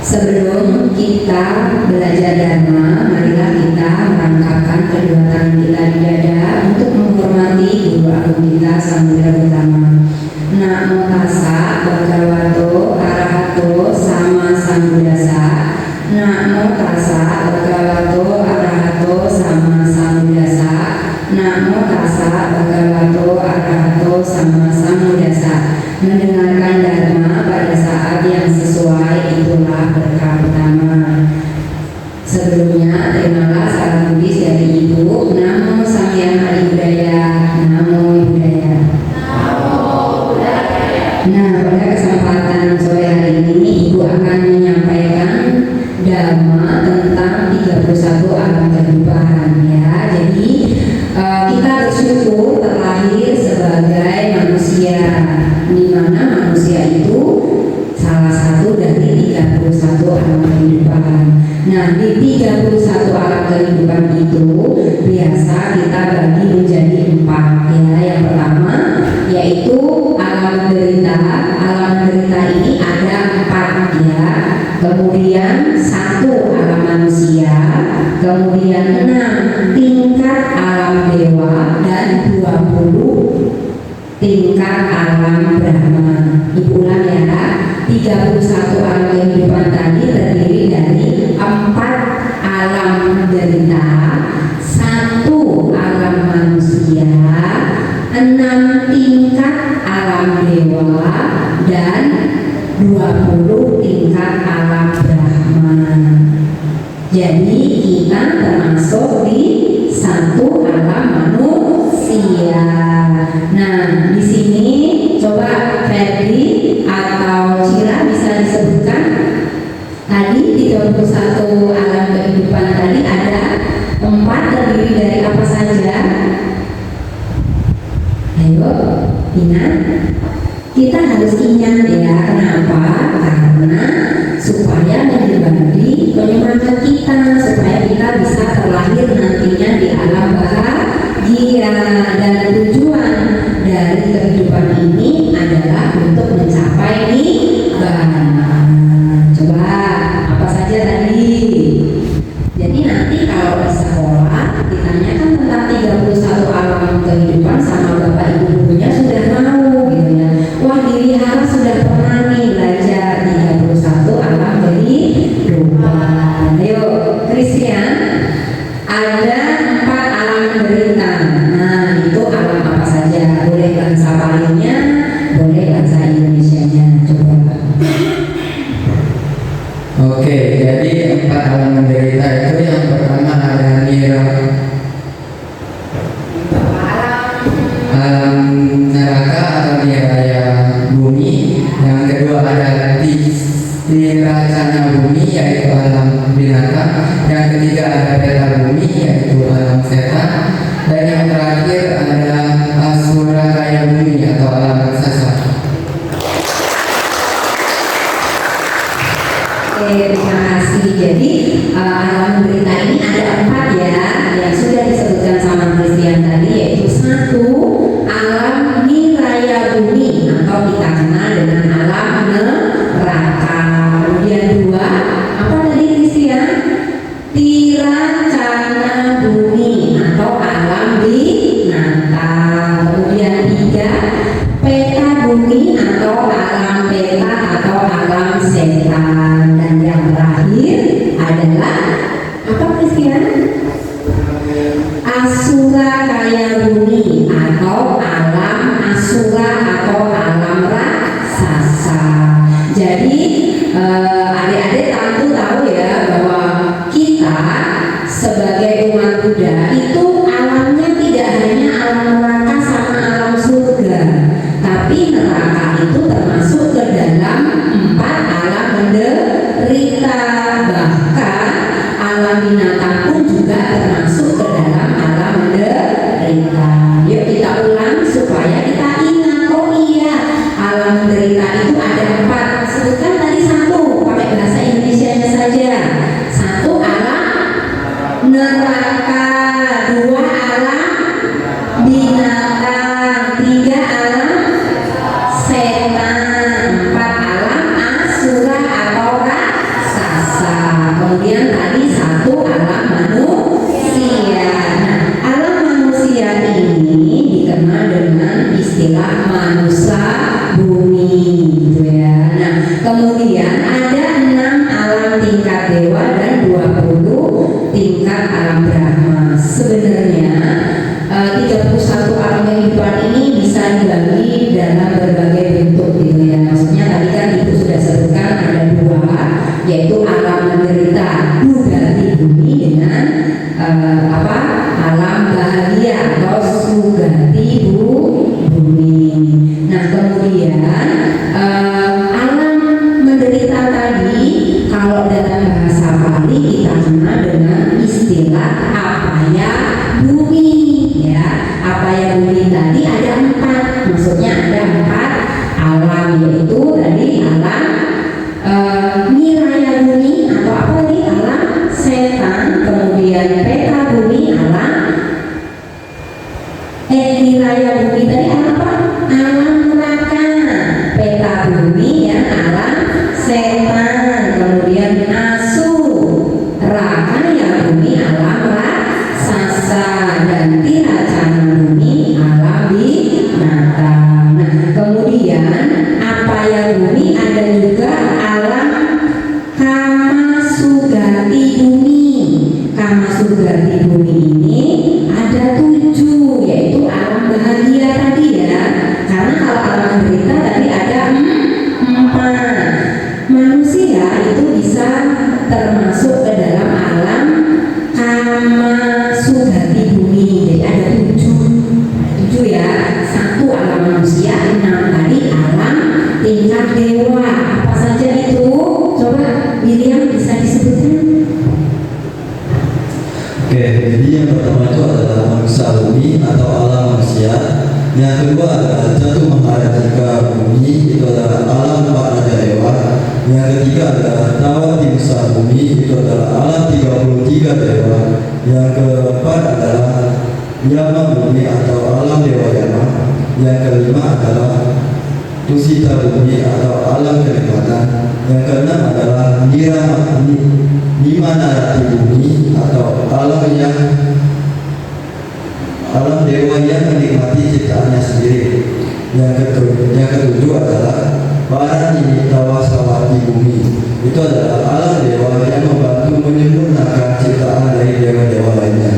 Sebelum kita belajar dharma, marilah kita merangkapkan kedua tangan kita di dada untuk menghormati guru agung kita Samudra Gautama. Namo tassa bhagavato arahato sama sambuddhassa. Namo tassa bhagavato arahato sama sambuddhassa. Namo tassa bhagavato arahato sama sambuddhassa. Mendengarkan dharma pada saat yang sesuai itulah berkah utama. Sebelumnya terimalah salam Buddhis dari Ibu. Namo Samyang Adi Budaya. Namo Budaya. Nah, pada kesempatan sore hari ini Ibu akan menyampaikan dhamma tentang 31 alam kehidupan ya. Jadi kita bersyukur terlahir sebagai manusia, di mana manusia itu salah satu dari 31 alam kehidupan. Nah, di 31 alam kehidupan itu biasa kita bagi menjadi 4 ya. Yang pertama yaitu alam derita. Alam derita ini ada 4 ya. Kemudian 1 alam manusia, kemudian 6 tingkat alam dewa, dan 20 tingkat alam Brahma. Ibu ulang ya, 31 alam kehidupan tadi terdiri dari 4 alam derita, 1 alam manusia, 6 tingkat alam dewa, dan 20 tingkat alam Brahma. Jadi kita termasuk di 1 alam manusia. Nah, di sini coba Ferdi atau Cira bisa disebutkan tadi 31 alam kehidupan tadi ada 4 terdiri dari apa saja? Ayo, ingat. Kita harus ingat ya, kenapa? Karena supaya menjadi penyemangat kita, supaya kita bisa terlahir nantinya di alam bahagia. Dan tujuan dari kehidupan ini adalah untuk mencapai nirvana. Coba apa saja tadi? Jadi nanti kalau di sekolah ditanyakan tentang 31 alam kehidupan sama bapak ibu gurunya sudah tahu gitu ya. Wah, diri harus sudah pernah nih belajar 31 alam kehidupan. Ayo, Christian, ada 4 alam derita. Nah, itu alam apa saja? Boleh bahasa Palinya, boleh bahasa Indonesianya. Coba. Oke, jadi 4 alam menderita itu yang pertama ada alam neraka atau niraya bumi. Yang kedua ada tiracana bumi yaitu alam binatang. Yang ketiga ada peta bumi yaitu alam setan. Dan yang terakhir ada asura kaya bumi atau alam raksasa. Terima kasih. Jadi alam derita ini ada 4 ya, yang sudah disebutkan sama Christian tadi, yaitu 1 alam niraya bumi atau kita kenal dengan alam neraka. Kemudian 2 apa tadi Christian? Tiracana bumi atau alam binatang. Kemudian 3 peta bumi atau alam peta atau alam setan. Dan yang terakhir adalah apa Christian? Asura kaya bumi atau alam asura atau alam raksasa. Jadi adik-adik tentu tahu ya bahwa kita sebagai umat Buddha itu alamnya tidak hanya alam neraka sama alam surga, tapi neraka itu termasuk ke dalam 4 alam menderita. Bahkan alam binatang pun juga termasuk ke dalam alam menderita. Yuk kita ulang supaya kita ingat. Oh iya, alam menderita itu ada 4. Sebutkan tadi 1 pakai bahasa Indonesianya saja. 1 alam neraka, 2 alam binatang, 3 alam setan, 4 alam asura atau raksasa. ada 6 alam tingkat dewa dan 20 tingkat alam Brahma. Sebenarnya 31 alam kehidupan ini bisa dibagi dalam berbagai bentuk gitu ya. Maksudnya tadi kan Ibu sudah sebutkan ada 2, yaitu alam menderita Bugati bumi dengan alam bahagia atau Sugati bumi. Nah kemudian alam menderita tadi kalau dalam bahasa Pali kita kenal dengan istilah apaya bumi ya. Apaya bumi tadi ada 4, maksudnya ada 4 alam, yaitu tadi alam niraya bumi atau apa tadi alam setan, kemudian peta bumi alam niraya bumi tadi apa? Alam neraka, peta bumi yang alam setan, kemudian asu rakaya bumi alam raksasa, dan tiracana bumi alam binatang. Nah kemudian apaya bumi ada juga alam kama sugati bumi. Kama sugati bumi ini ada 7, yaitu alam bahagia tadi ya. Karena kalau alam menderita tadi ada 4. Manusia itu bisa termasuk ke dalam alam kama sugati bumi. Jadi ada 7 ya. 1 alam manusia, 6 tadi alam tingkat dewa. Apa saja itu? Coba William bisa disebutkan. Oke, jadi yang pertama itu adalah manusia bumi atau alam manusia. Yang kedua adalah Jatuh Maharajika bumi, itu adalah alam Pak Raja Dewa. Yang ketiga adalah Tawa Timsa bumi, itu adalah alam 33 dewa. Yang keempat adalah Yama bumi atau alam Dewa Yama. Yang kelima adalah Tusita bumi atau alam kenikmatan. Yang keenam adalah Nimanarati bumi atau alam dewa yang menikmati ciptaannya sendiri. Yang ketujuh adalah Paranimitawa-sawati bumi, itu adalah alam dewa yang membantu menyempurnakan ciptaan dari dewa-dewa lainnya.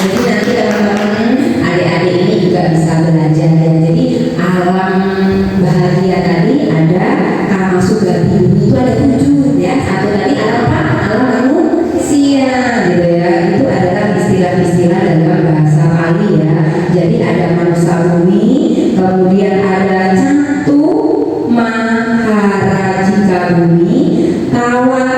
Jadi nanti teman-teman adik-adik ini juga bisa belajar ya. Jadi alam bahagia tadi ada kama sugati bumi itu ada 7 ya. 1 tadi alam apa? Alam manusia gitu ya. Itu adalah istilah-istilah dalam bahasa Pali ya. Jadi ada manusia bumi, kemudian ada Jatuh Maharajika bumi, Tawa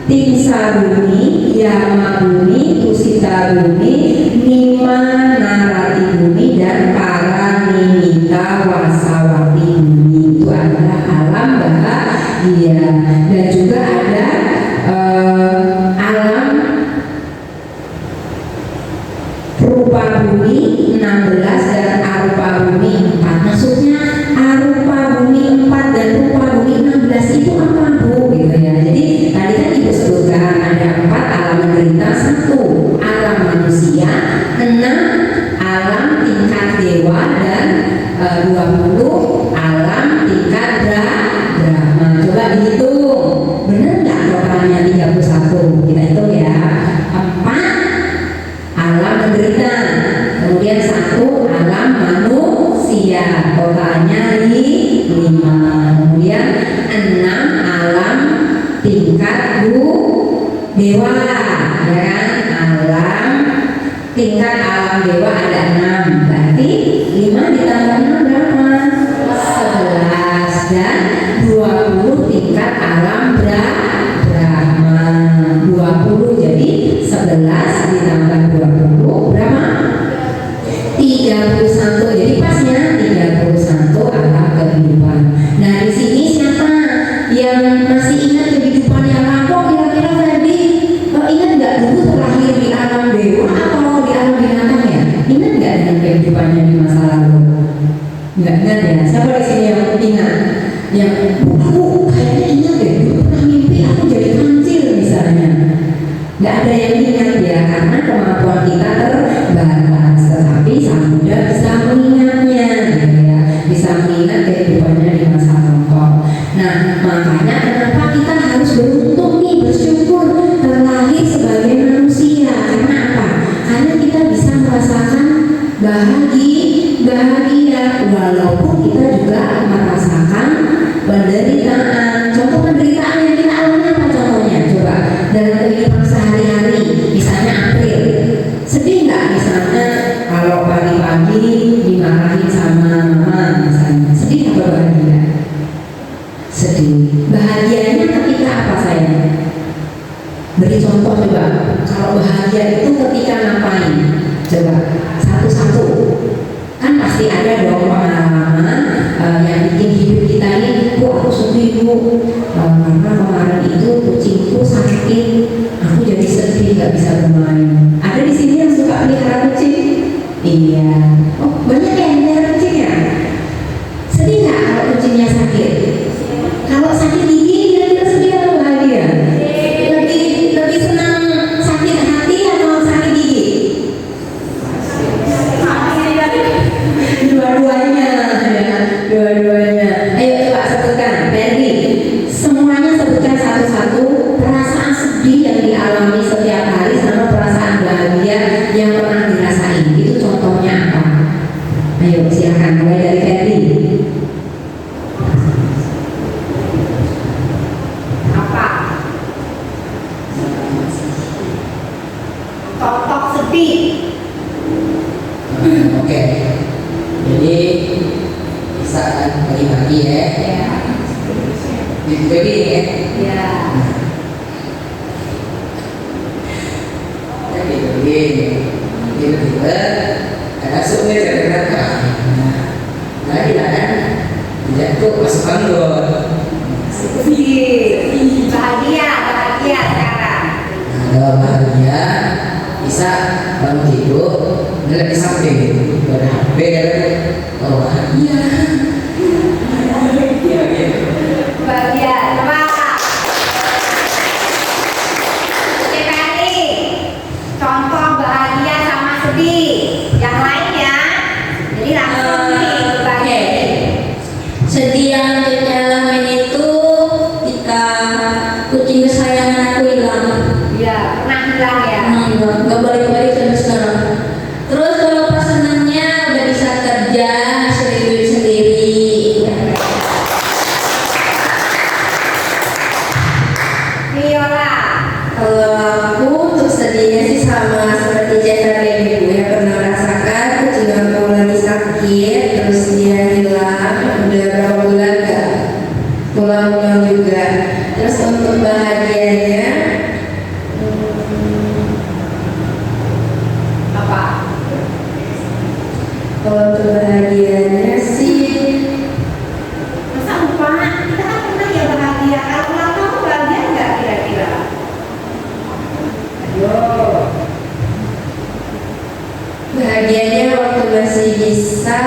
Timsa bumi, Yama bumi, Tusita bumi, Nimanarati bumi, dan Paranimitawa-sawati bumi. Itu adalah alam bahagia. Dan juga ada alam rupa bumi 16 dan arupa bumi 4. Maksudnya arupa bumi 4 dan rupa bumi 16 itu apa Bu? Gitu ya. Jadi tadi kan Ibu sebutkan ada 4 alam menderita, 1 alam manusia, 6 alam tingkat dewa, dan 20 alam tingkat Brahma. Coba dihitung, benar nggak totalnya 31? Kita hitung ya. 4 alam menderita, kemudian 1 alam manusia, totalnya 5. Kemudian 6 alam tingkat dewa, ya kan? Alam tingkat alam dewa ada 6, berarti 5 ditambah 6 berapa? 11, dan 20 tingkat alam Brahma. 20 jadi 11 ditambah 20 berapa? 31. Jadi pasnya 31 alam kehidupan. Nah di sini siapa yang masih ingat kehidupan yang lampau? Kira-kira Ferdi ingat nggak dulu terlahir di alam dewa atau di alam binatang ya? Ingat nggak dengan kehidupannya di masa lalu? Nggak ingat ya? Siapa di sini yang ingat? Yang aku kayaknya ingat deh, dulu pernah mimpi aku jadi kancil misalnya. Nggak ada yang ingat ya, karena kemampuan kita terbatas. Tetapi Sang Buddha bisa mengingatnya, gitu ya. Bisa mengingat bahagia? Sedih. Bahagianya ketika apa sayang? Beri contoh coba. Kalau bahagia itu ketika ngapain? Coba satu-satu. Kan pasti ada dong pengalaman yang bikin hidup kita ini, aku sedih karena kemarin itu kucingku sakit, aku jadi sedih gak bisa bermain. Ada di sini yang suka pelihara kucing? Iya. Oh banyak yang pelihara kucing ya? Sedih nggak kalau kucingnya sakit? Kalau sakit gigi dia sedih atau bahagia? Lebih senang sakit hati atau sakit gigi? Dua-duanya ya, dua-duanya. Ayo coba sebutkan, Ferdi. Semuanya sebutkan satu-satu perasaan sedih yang dialami setiap hari sama perasaan bahagia yang pernah dirasain. Itu contohnya apa? Ayo silakan mulai dari Ferdi. Apa? Contoh sedih. Oke. Jadi bisa kan pagi-pagi ya. Ya. Jadi ya. Ya. Jadi tiba-tiba ada sungai dari belakang. Nah, kan jatuh masuk anggur. Sedih. Bahagia sekarang. Nah, kalau bahagia bisa bangun tidur ngeliat di samping ada HP kalau bahagia. Bahagia. Coba. Oke, Ferdi. Contoh bahagia sama sedih. Yang lain ya. Jadi langsung nih bahagia. Sedih yang jadi alamin itu ketika kucing kesayangan aku hilang. Ya, pernah hilang ya. Gak balik-balik sampai sekarang. Terus kalau pas senangnya udah bisa kerja, hasil duit sendiri. Viola. Kalau aku untuk sedihnya sih sama seperti cerita dari ibu yang pernah merasakan kucing aku lagi sakit, terus dia hilang, udah berapa bulan gak pulang-pulang juga. Terus untuk bahagianya Apa? kalau untuk bahagianya sih Masa lupa? Kita kan pernah ya bahagia. Kalau ulang tahun bahagia nggak kira-kira? Ayo. bahagianya waktu masih bisa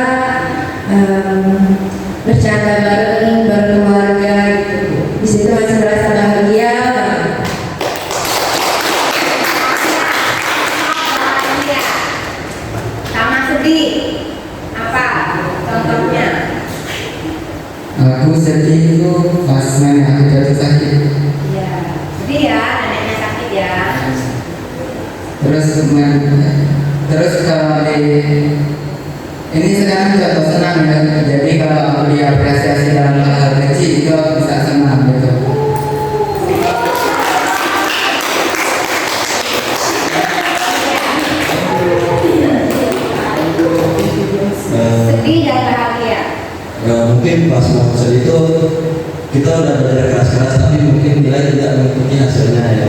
bercanda bareng berkeluarga gitu. Di situ masih merasa bahagia. Bahagia. Sama sedih. Apa? Contohnya? Aku sedih itu pas nenek aku jatuh sakit. Iya. Sedih ya, neneknya sakit ya. Terus kalau ini sekarang contoh senang ya. Jadi kalau aku diapresiasi dalam hal kecil itu aku bisa senang gitu. Sedih dan bahagia. Mungkin pas mau sedih itu kita udah belajar keras-keras tapi mungkin nilai tidak mengikuti hasilnya ya.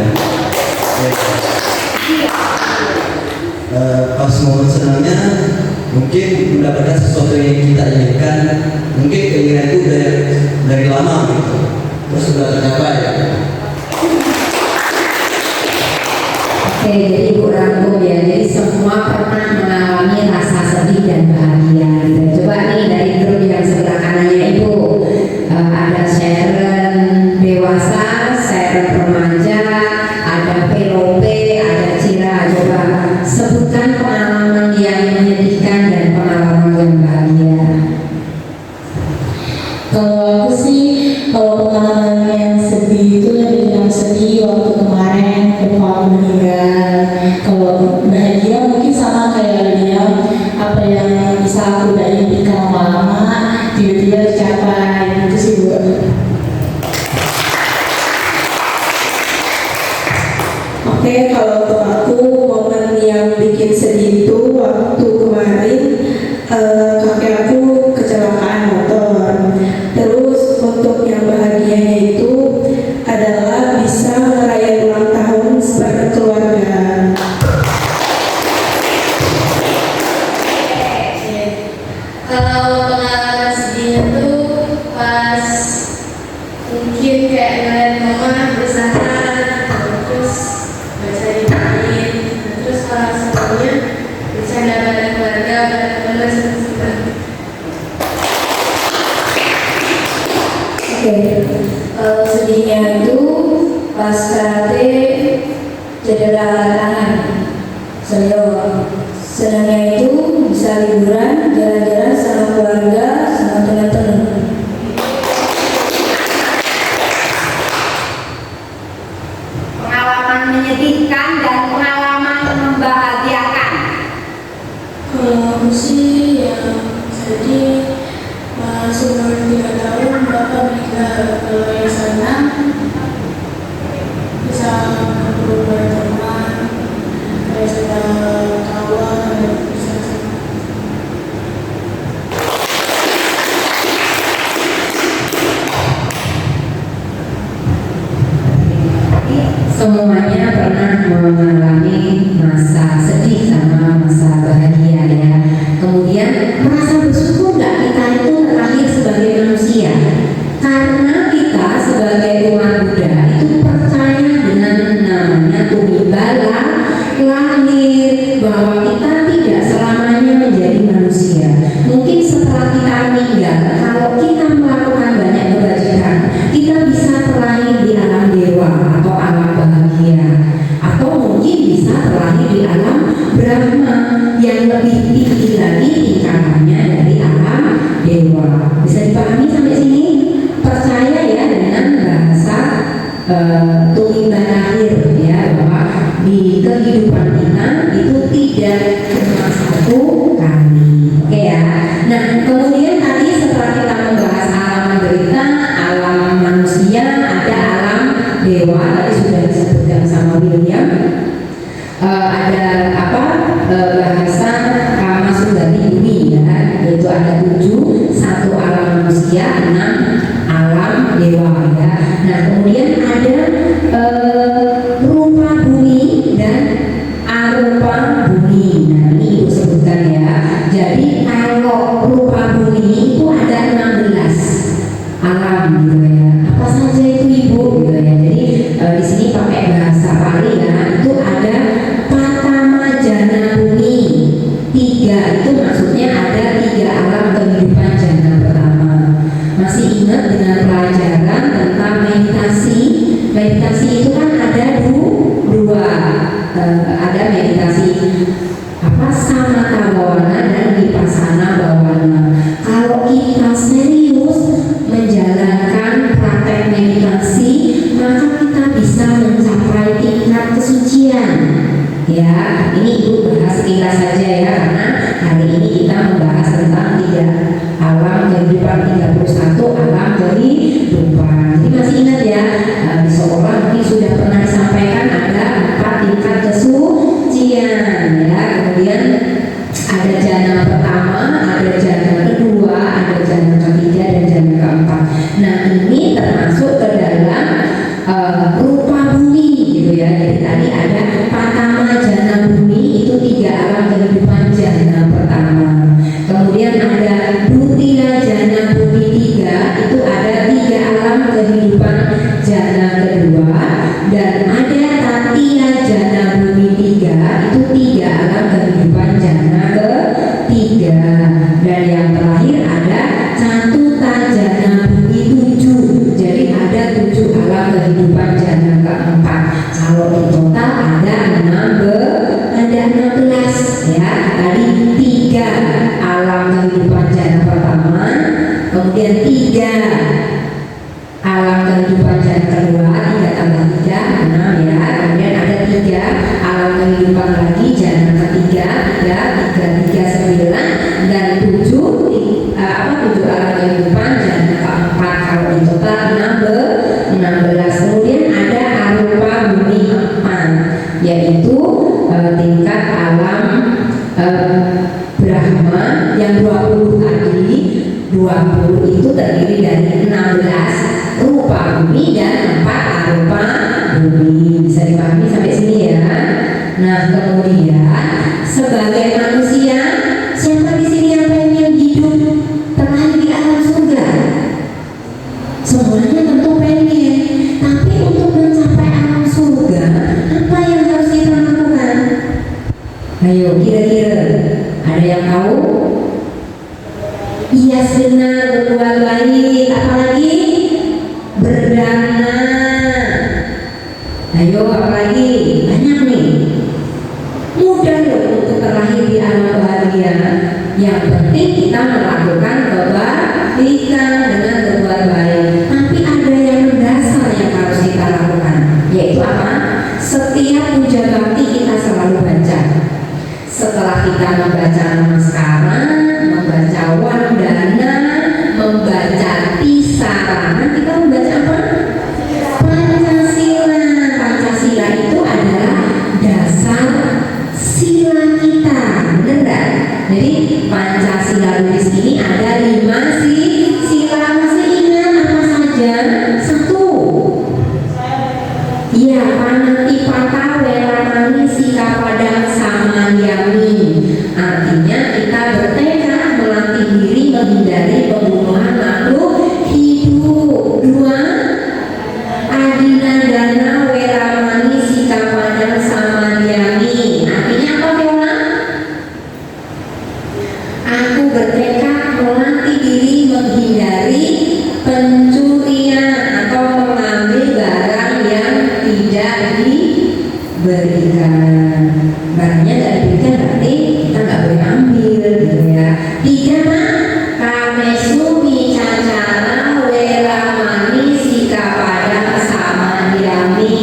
Pas momen senangnya mungkin mendapatkan sesuatu yang kita inginkan, mungkin keinginan itu dari lama gitu, terus sudah tercapai ya. Oke, jadi Ibu rangkum ya. Jadi semua pernah mengalami rasa sedih dan bahagia. Gitu. Coba nih dari grup yang sebelah kanannya Ibu, ada Sharon dewasa, Sharon remaja, ada POP, ada Cira. Coba sebutkan pengalaman yang menyedihkan dan pengalaman yang bahagia. Kalau aku sih, kalau pengalaman yang sedih itu lebih yang sedih waktu kemarin bapak meninggal. Kalau bahagia mungkin sama kayak dia, apa yang bisa aku udah impikan lama tiba-tiba tercapai. Itu sih Bu. Oke, kalau untuk aku momen yang bikin sedih itu waktu kemarin kakek aku kecelakaan motor. Oke, kalau sedihnya itu pas karate cedera tangan. Senangnya itu bisa liburan, jalan-jalan sama keluarga, sama teman-teman. Pengalaman menyedihkan dan pengalaman membahagiakan. Kalau aku sih yang sedih pas umur 3 tahun bapak meninggal. Kalau yang senang bisa kumpul berteman, bisa tawa, bisa Semuanya pernah mengalami masa sedih sama masa bahagia ya. Kemudian merasa bersyukur nggak kita itu terlahir sebagai manusia? Karena kita sebagai umat Buddha itu percaya dengan namanya tumibala, lahir, bahwa kita tidak selamanya menjadi manusia. Mungkin setelah kita meninggal, kalau kita melakukan banyak kebajikan, kita bisa terlahir di alam dewa atau alam bahagia, atau mungkin bisa terlahir di alam Brahma yang lebih tinggi lagi tingkatannya dari alam dewa. Bisa dipahami sampai sini? Percaya ya dengan bahasa tulisan lahir ya, bahwa di kehidupan kita itu tidak cuma satu kali. Oke ya. Nah kemudian tadi setelah kita membahas alam menderita, alam manusia, ada alam dewa, tadi sudah disebutkan sama William. Ada apa bahasa Kama Sundari ini ya, yaitu ada 7, 1 alam manusia, 6 alam dewa ya. Nah kemudian ada rupa bumi dan arupa bumi. Nah ini ibu sebutkan ya. Jadi kalau rupa bumi itu ada 16 alam gitu ya. Apa saja itu ibu gitu ya. Jadi di sini pakai bahasa Pali ya. Itu ada Patama Jana Bumi 3, itu maksudnya ada 3 alam kehidupan jana pertama. Masih ingat dengan pelajaran tentang meditasi? Meditasi itu kan ada 2, ada meditasi apa samatha bawana dan vipassana bawana. Kalau kita serius menjalankan praktek meditasi, maka kita bisa mencapai tingkat kesucian. Ya, ini ibu bahas sekilas saja ya, karena hari ini kita membahas tentang 3 alam kehidupan, 31 alam kehidupan. Jadi masih ingat ya, di sekolah mungkin sudah pernah disampaikan ada 4 tingkat kesucian ya. Kemudian ada jana pertama, ada jana kedua, ada jana ketiga dan jana keempat. Nah ini termasuk ke dalam rupa bumi gitu ya. Jadi tadi ada Patama Jana Bumi, itu 3 alam kehidupan jana pertama. Kemudian ada Dutira Jana Bumi 3, itu ada 3 alam kehidupan jana kedua. Dan ada Tatiya Jana Bumi 3, itu 3 alam kehidupan jana ketiga. Dan yang terakhir ada Catuta Jana Bumi 7, jadi ada 7 alam kehidupan jana keempat. Kalau di total ada 16 ya. Tadi 3 alam kehidupan jana pertama, kemudian 3 alam kehidupan jana kedua, 3 tambah 3, 6 ya. Kemudian ada 3 alam kehidupan lagi jana ketiga, 3, 9, dan 7 alam kehidupan jana keempat. Kalau di total 16. Kemudian ada arupa bumi 4, yaitu tingkat alam Brahma yang 20 tadi. 20 itu terdiri dari 16 rupa bumi dan 4 arupa bumi. Bisa dipahami sampai sini ya. Nah kemudian sebagai manusia, siapa di sini yang pengen hidup terlahir di alam surga? Semuanya tentu pengen. Tapi untuk mencapai alam surga, apa yang harus kita lakukan? Ayo kira-kira ada yang tahu? Iya benar, berbuat baik. Apalagi kita melakukan kebaikan dengan berbuat baik. Tapi ada yang mendasar yang harus kita lakukan, yaitu apa? Setiap puja bakti kita selalu baca. Setelah kita membaca Namaskara, membaca Wandana, membaca Tisarana, kita membaca apa? Pancasila. Pancasila itu adalah dasar sila kita, benar nggak? Jadi Pancasila di sini ada 5 sila. Masih ingat apa saja? 1. Ya, Panatipata Weramani Sikapadang Samayami. Artinya kita bertekad melatih diri menghindari pembunuhan makhluk hidup. 2. Adinandana Weramani Sikapadang Samayami. Artinya apa, Viola? Aku bertekad melatih diri menghindari pencurian atau mengambil barang yang tidak diberikan. Barangnya tidak diberikan berarti kita nggak boleh ambil, gitu ya. 3. Kamesumi cacara weramani sikapadang samadhyami.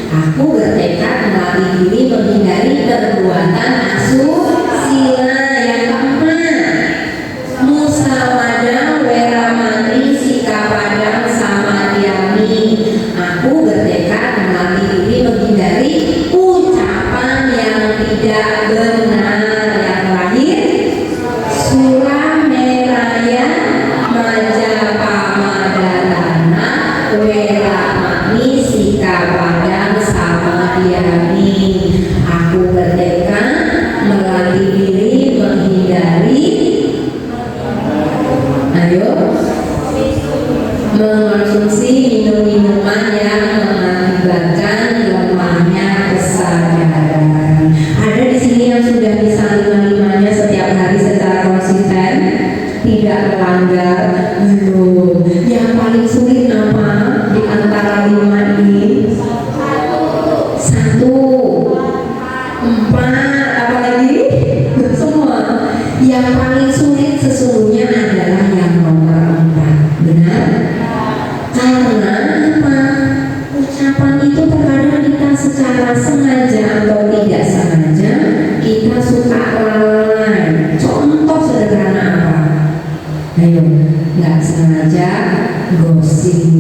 Aku bertekad melatih diri menghindari perbuatan asusila. Yang 4. Musawadah weramani sikapadang samadhyami. Aku bertekad melatih diri menghindari ucapan yang tidak benar. Yang terakhir, Surameraya Majapamadana weramani sikapadang samadhyami. Aku bertekad melatih diri menghindari, ayo, mengonsumsi minum-minuman yang mengakibatkan lemahnya kesadaran. Ada di sini yang sudah bisa 5-5-nya setiap hari secara konsisten, tidak melanggar. Belum. Yang paling sulit apa di antara 5 ini? 1, 4, apa lagi? Semua. Yang paling sulit sesungguhnya adalah yang nomor 4. Benar? Karena apa? Ucapan itu terkadang kita secara sengaja atau tidak sengaja kita suka lalai. Contoh sederhana apa? Ayo, nggak sengaja gosip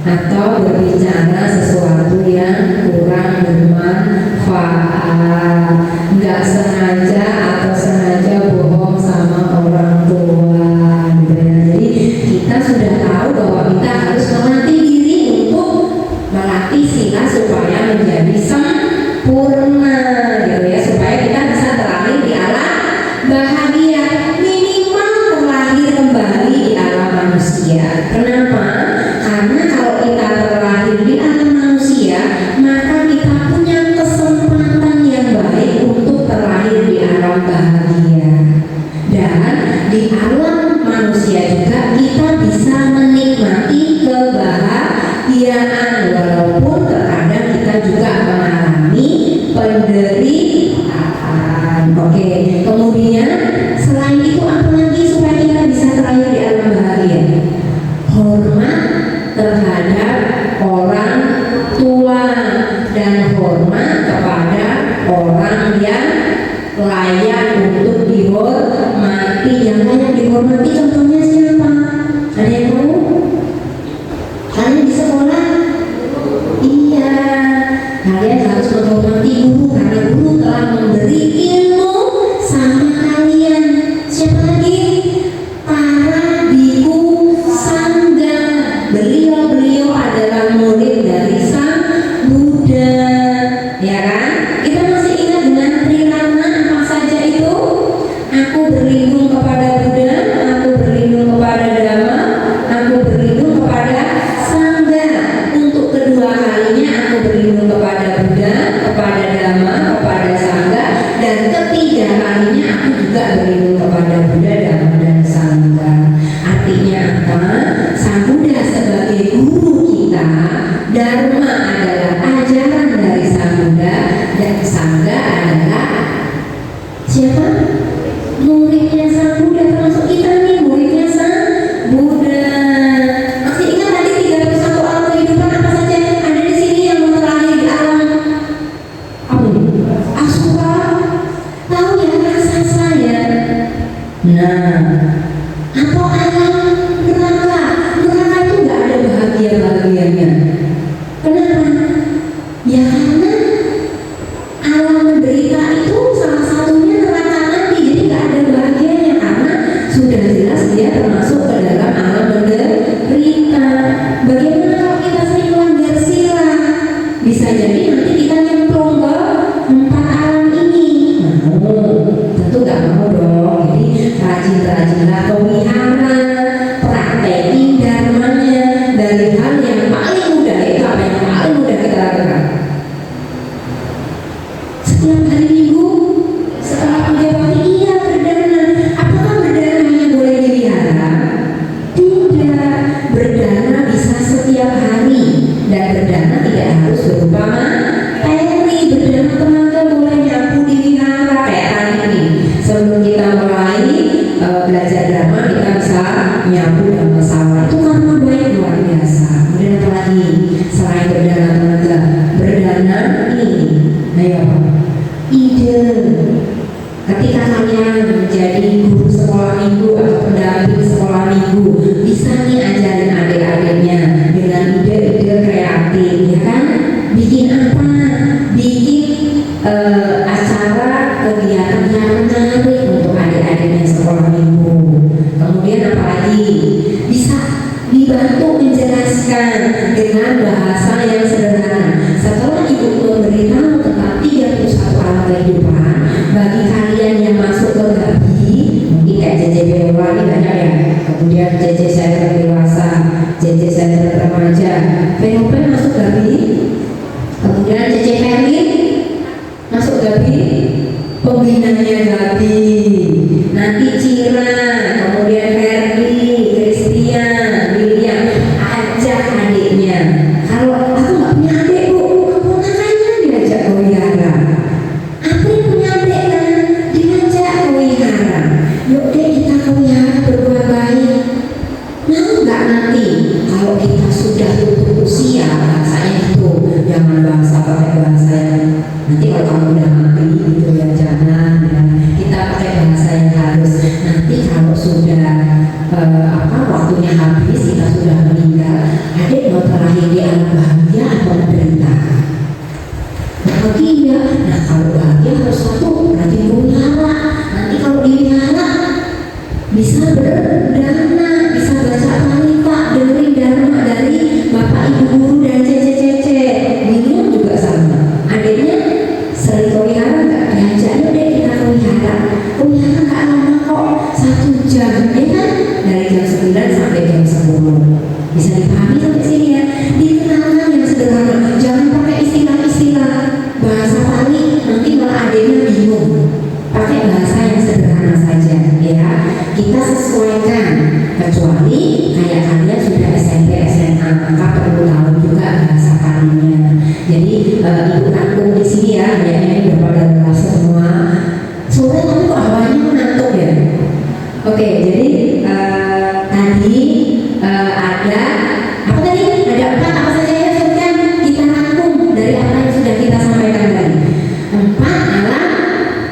atau berbicara sesuatu yang kurang bermanfaat, nggak sengaja atau sengaja bohong sama orang tua, gitu ya. Jadi kita sudah tahu bahwa kita harus melatih diri untuk melatih sila supaya menjadi sempurna, gitu ya, supaya kita bisa terlahir di alam bahagia, minimal terlahir kembali di alam manusia. Kenapa? Karena kalau kita terlahir di alam manusia, maka kita punya kesempatan yang baik untuk terlahir di alam bahagia. Dan di alam manusia juga kita bisa menikmati kebahagiaan, walaupun terkadang kita juga mengalami penderitaan. Oke, kemudian selain itu apa lagi supaya kita bisa terlahir di alam bahagia? Hormat terhadap orang tua dan hormat kepada orang yang layak untuk dihormati. Yang layak dihormati contohnya siapa? Ada yang tahu? Kalian di sekolah? Iya, kalian harus menghormati guru karena guru telah memberi ilmu sama kalian. Siapa lagi? Para biku sangga. Beliau adalah murid dari Sang Buddha, ya kan? Kita masih ingat dengan trirana apa saja itu? Aku berlindung kepada Buddha, aku berlindung kepada Dhamma, aku berlindung kepada Sangga. Untuk kedua kalinya aku berlindung kepada Buddha, kepada Dhamma, kepada Sangga, dan ketiga kalinya aku juga berlindung kepada Buddha, Dhamma, dan Sangga. Artinya apa? Sang Buddha sebagai guru kita, Dharma adalah ajaran dari Sang Buddha, dan Sangga adalah siapa? Muridnya Sang Buddha. berdana tidak harus berupa materi. Berdana teman-teman boleh nyapu di wihara kayak tadi nih. Sebelum kita mulai belajar drama, kita bisa nyapu dalam sawah. Itu karena baik luar biasa. Kemudian apa lagi selain berdana teman-teman? Berdana ini, ayo apa? Ide. Ketika kalian menjadi guru sekolah minggu atau pendamping sekolah minggu, bisa nih ajarin adik-adiknya dengan ide-ide kreatif, ya kan? Bikin apa? Bikin acara kegiatan yang menarik untuk adik-adiknya sekolah minggu. Kemudian apa lagi? Bisa dibantu menjelaskan dengan bahasa yang sederhana. Setelah ibu memberitahu tentang 31 alam kehidupan, bagi kalian yang masuk ke Gabi, mungkin kayak JJ Bewa ini banyak ya. Kemudian JJ Center Dewasa, JJ Center Remaja, POP masuk Gabi. Kemudian JJ Perlin masuk Gabi, pembinanya Gabi. Nanti Cira, kemudian Ferdi, Christian, William, ajak adiknya. Kalau aku nggak punya adik bu, keponakannya diajak ke wihara. Aku punya adik kan, diajak ke wihara. Yuk deh kita ke wihara berbuat baik. Mau nggak nanti kalau kita sudah tutup usia, bahasanya itu jangan pakai bahasa yang nanti kalau kamu udah mati gitu ya, jangan ya. Kita pakai bahasa yang halus. Nanti kalau sudah waktunya habis, kita sudah meninggal, adik mau terakhir di alam bahagia atau menderita? Bahagia. Nah kalau bahagia harus satu rajin wihara. Nanti kalau di wihara bisa berdana, bisa baca parita, dengerin dharma dari bapak ibu guru dan cece-cece. William juga sama. Adiknya sering ke wihara nggak? Diajak yuk deh kita ke wihara. Wihara nggak lama kok, 1 jam ya kan? Dari jam 9 sampai jam 10. Bisa dipahami sampai sini ya. Dikenalkan yang sederhana, jangan pakai istilah-istilah bahasa Pali, nanti malah adiknya bingung. Pakai bahasa yang sederhana saja ya. Kita sesuaikan, kecuali kayak kalian sudah SMP, SMA, maka perlu tahu juga bahasa Palinya. Jadi ibu rangkum di sini ya, kayaknya ini udah pada lelah semua. Sore tapi kok awalnya mengantuk ya. Oke, jadi tadi ada apa tadi? Ada 4 apa saja ya sebutkan? Kita rangkum dari apa yang sudah kita sampaikan tadi. 4 alam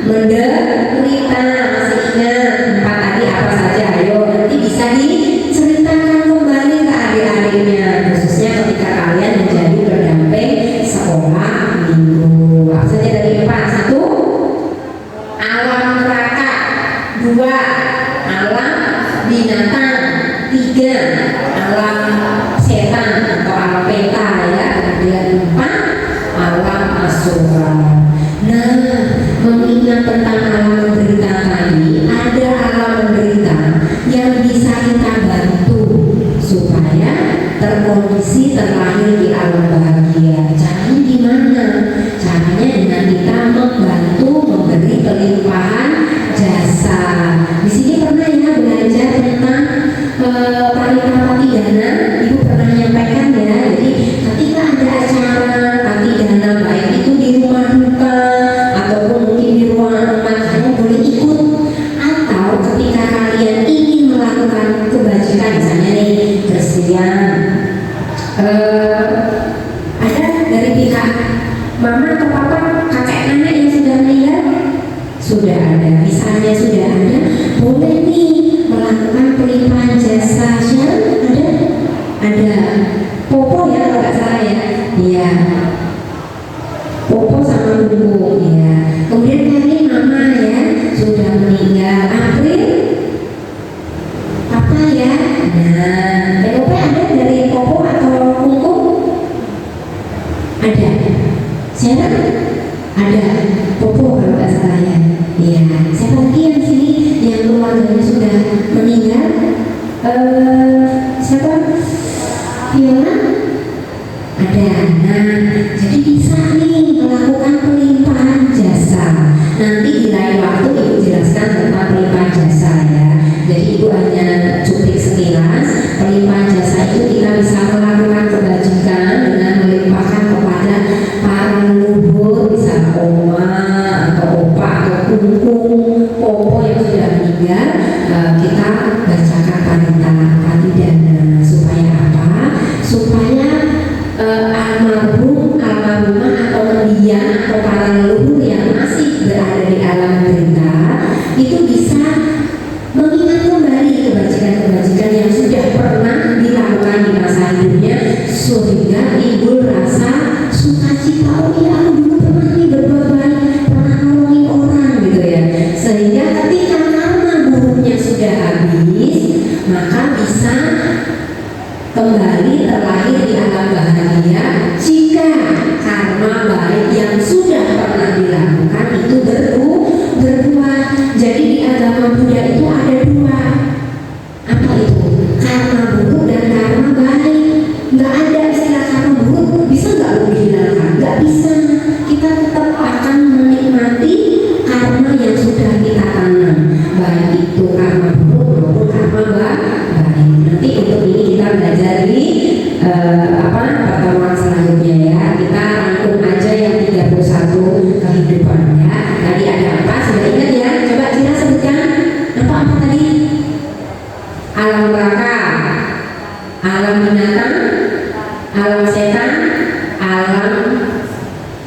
menderita. Masih ingat 4 tadi apa saja? Ayo nanti bisa diceritakan kembali ke adik-adiknya, khususnya ketika kalian menjadi pendamping sekolah minggu. Apa saja dari 4? 1 alam neraka, 2 alam binatang, 3 alam setan atau alam peta ya, kemudian 4 alam asura. Nah, mengingat tentang alam menderita tadi, ada alam menderita yang bisa kita bantu supaya terkondisi terlahir di alam bahagia. Caranya gimana? Caranya dengan kita membantu memberi kelimpahan jasa. Di sini pernah ya belajar tentang parita patidana. Ibu pernah menyampaikan ya. Jadi ketika ada acara patidana, baik itu di rumah duka ataupun mungkin di ruangan emak, kalian boleh ikut. Atau ketika kalian ingin melakukan kebajikan, misalnya nih Christian, ada dari pihak mama atau papa, kakek nenek yang sudah meninggal, sudah ada, misalnya sudah ada, boleh nih melakukan pelimpahan jasa. Sharon ada Popo ya kalau nggak salah ya, iya Popo sama Bumbu ya. Kemudian kali mama ya sudah meninggal, April apa ya. Nah POP ada dari Popo atau Bumbu? Ada. Siapa? Ada Popo kalau nggak salah ya. Iya. Siapa lagi yang sini yang keluarganya sudah meninggal? Siapa? Fiona? Ada. Nah, jadi bisa nih melakukan pelimpahan jasa. Nanti di lain waktu ibu jelaskan tentang pelimpahan jasa ya. Jadi ibu hanya cuplik sekilas. Pelimpahan jasa itu kita bisa melakukan kebajikan dengan kembali terlahir di alam bahagia jika karma baik yang sudah pernah dilakukan itu berbuah. Jadi di agama Buddha itu ada dua. Apa itu? Karma buruk dan karma baik. Nggak ada istilah karma buruk. Bisa nggak lu dihilangkan? Nggak bisa. Kita tetap akan menikmati karma yang sudah kita tanam, baik itu karma buruk maupun karma baik. Nanti untuk ini kita belajar di pertemuan selanjutnya ya. Kita rangkum aja yang 31 kehidupan ya. Tadi ada apa? Sudah ingat ya? Coba Cina sebutkan apa tadi? Alam neraka, alam binatang, alam setan, alam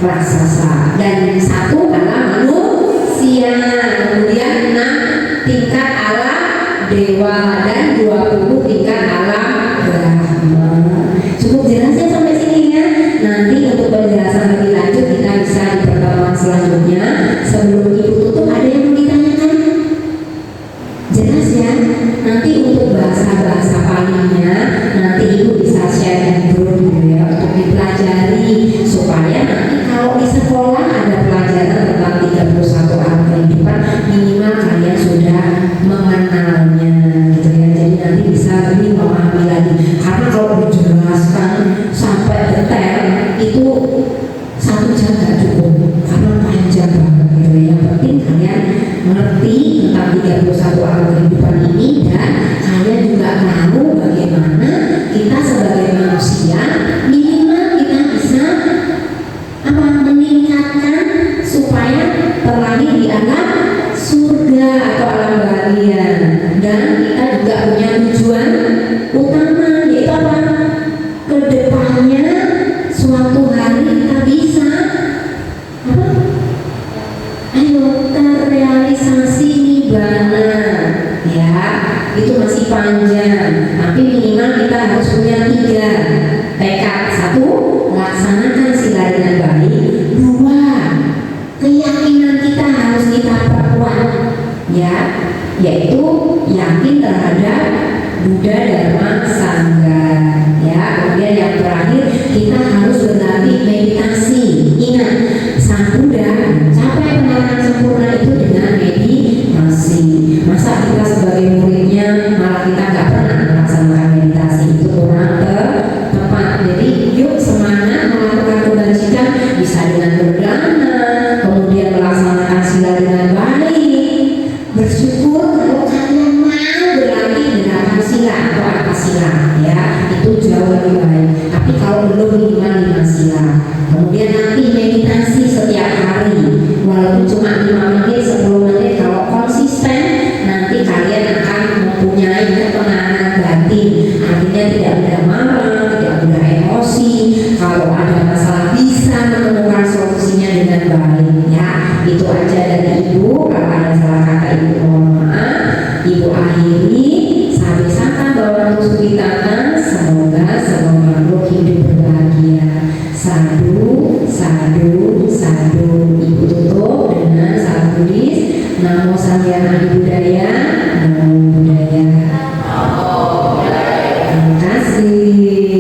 raksasa, dan satu alam manusia. Kemudian 6 tingkat alam dewa dan 20 tingkat alam Brahma. Cukup jelas ya sampai sini ya. Nanti untuk penjelasan lebih lanjut kita bisa di pertemuan selanjutnya. Sebelum ibu tutup ada yang mau ditanyakan? Jelas ya. Nanti untuk bahasa-bahasa palingnya nanti ibu bisa share di grup gitu ya untuk dipelajari supaya nanti kalau di sekolah ada pelajaran tentang 31 alam kehidupan minimal kalian sudah mengenalnya gitu ya. Jadi nanti bisa lebih memahami lagi. Karena kalau dijelaskan sampai detail itu 1 jam gak cukup karena panjang banget gitu ya. Yang penting kalian ngerti tentang 31 alam kehidupan ini dan kalian juga tahu bagaimana kita sebagai manusia minimal kita bisa meningkatkan supaya terlahir di alam surga atau alam bahagia. Dan kita juga punya tujuan utama yaitu apa? Kedepannya suatu hari kita bisa apa? Ayo terrealisasi nibbana ya. Itu masih panjang tapi minimal kita harus punya 3 tekad. 1, laksanakan sila dengan baik. 2, keyakinan kita harus kita perkuat ya, yaitu yakin terhadap Buddha, Dharma, Sangha ya. Kemudian yang terakhir kita harus berlatih meditasi. Ingat, Sang Buddha capai penerapan sempurna itu dengan meditasi. Masa kita sebagai muridnya malah kita nggak pernah melaksanakan meditasi, itu kurang tepat. Jadi yuk semangat melakukan kebajikan, bisa dengan berdana, kemudian melaksanakan sila dengan baik. Bersyukur kalau kalian mau berlatih dengan sila atau apa sila ya, itu jauh lebih baik. Tapi kalau belum minimal 5 sila. Kemudian nanti meditasi setiap hari walaupun cuma 5 menit 10 menit. Kalau konsisten nanti kalian akan mempunyai ketenangan batin. Artinya tidak mudah marah, tidak mudah emosi. Kalau ada masalah bisa menemukan solusinya dengan baik ya. Itu aja dari ibu. Kalau ada salah kata ibu mohon maaf. Ibu akhiri. Sabi sangka bahwa Tusukitana, semoga semua makhluk hidup berbahagia. Sadu, sadu, sadu. Ibu tutup dengan salam Buddhis. Namo Samgyana Adi Buddhaya. Namo Buddhaya. Terima kasih.